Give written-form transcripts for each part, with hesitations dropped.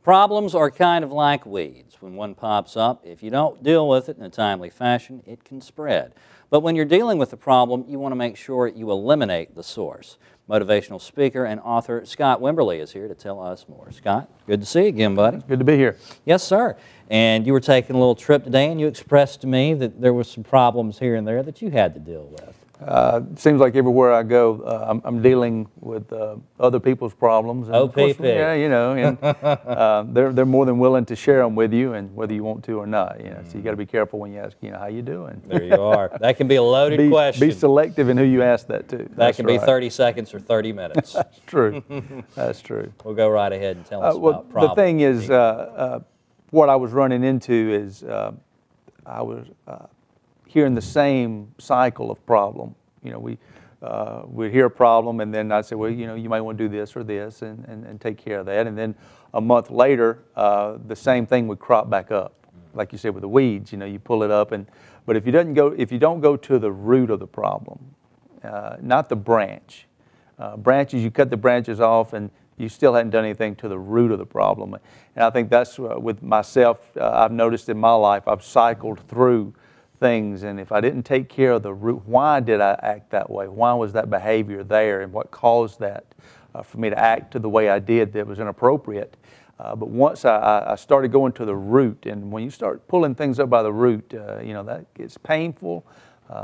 Problems are kind of like weeds. When one pops up, if you don't deal with it in a timely fashion, it can spread. But when you're dealing with the problem, you want to make sure you eliminate the source. Motivational speaker and author Scott Wimberly is here to tell us more. Scott, good to see you again, buddy. Good to be here. Yes, sir. And you were taking a little trip today, and you expressed to me that there were some problems here and there that you had to deal with. Seems like everywhere I go, I'm dealing with other people's problems. And OPP. Of course, yeah, you know, and they're more than willing to share them with you, and whether you want to or not. You know, so you got to be careful when you ask, you know, how you doing. There you are. That can be a loaded question. Be selective in who you ask that to. That can be 30 seconds or 30 minutes. That's true. That's true. We'll go right ahead and tell us about problems. The thing is, what I was running into is I was hearing the same cycle of problem. You know, we'd hear a problem, and then I'd say, well, you know, you might want to do this or this, and take care of that. And then a month later, the same thing would crop back up, like you said with the weeds. You know, you pull it up, but if you don't go to the root of the problem, not the branch. Branches, you cut the branches off, and you still hadn't done anything to the root of the problem. And I think that's with myself. I've noticed in my life, I've cycled through things, and if I didn't take care of the root, why did I act that way? Why was that behavior there, and what caused that for me to act to the way I did that was inappropriate? But once I started going to the root, and when you start pulling things up by the root, you know, that it's painful,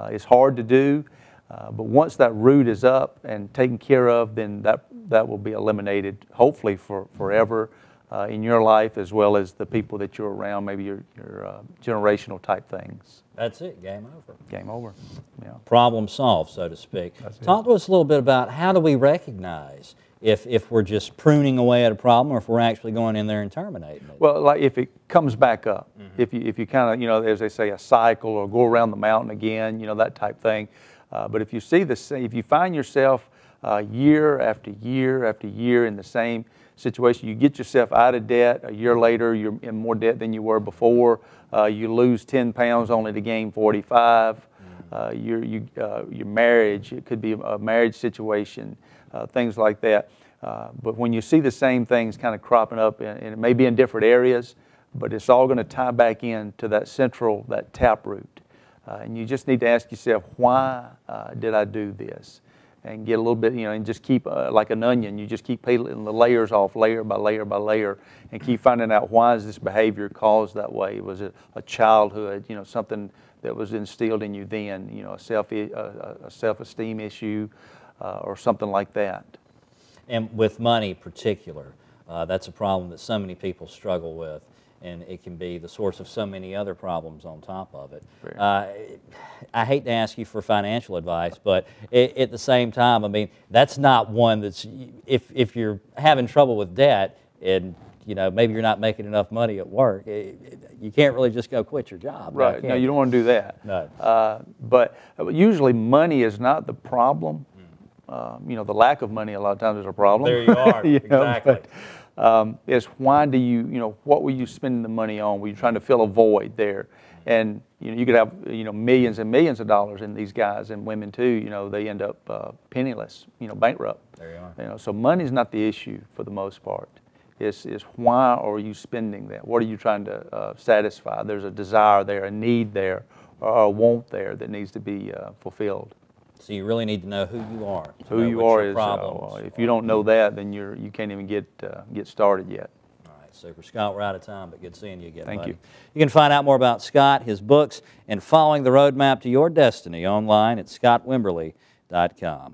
it's hard to do, but once that root is up and taken care of, then that will be eliminated, hopefully forever. In your life, as well as the people that you're around, maybe your generational type things. That's it, game over. Game over, yeah. Problem solved, so to speak. Talk to us a little bit about how do we recognize if we're just pruning away at a problem, or if we're actually going in there and terminating it? Well, like if it comes back up, if you kind of, you know, as they say, a cycle, or go around the mountain again, you know, that type thing. But if you see if you find yourself year after year after year in the same situation, you get yourself out of debt, a year later you're in more debt than you were before, you lose 10 pounds only to gain 45, your marriage, it could be a marriage situation, things like that. But when you see the same things kind of cropping up, and it may be in different areas, but it's all going to tie back into that taproot. And you just need to ask yourself, why did I do this? And get a little bit, you know, and just keep, like an onion, you just keep peeling the layers off, layer by layer by layer, and keep finding out, why is this behavior caused that way? Was it a childhood, you know, something that was instilled in you then, you know, a self-esteem issue, or something like that? And with money in particular, that's a problem that so many people struggle with, and it can be the source of so many other problems on top of it. I hate to ask you for financial advice, but at the same time, I mean, that's not one that's, if you're having trouble with debt, and you know, maybe you're not making enough money at work, you can't really just go quit your job. Right, no, you don't want to do that. No. But usually money is not the problem. You know, the lack of money a lot of times is a problem. There you are, you know, exactly. But, is why do you know, what were you spending the money on? Were you trying to fill a void there? And you know, you could have, you know, millions and millions of dollars in these guys and women too. You know, they end up penniless, you know, bankrupt. There you are. You know, so money's not the issue for the most part. It's why are you spending that? What are you trying to satisfy? There's a desire there, a need there, or a want there that needs to be fulfilled. So you really need to know who you are. Who you are is, if you don't know that, then you can't even get started yet. All right, super. Scott, we're out of time, but good seeing you again, Thank buddy. you. You can find out more about Scott, his books, and following the roadmap to your destiny online at scottwimberly.com.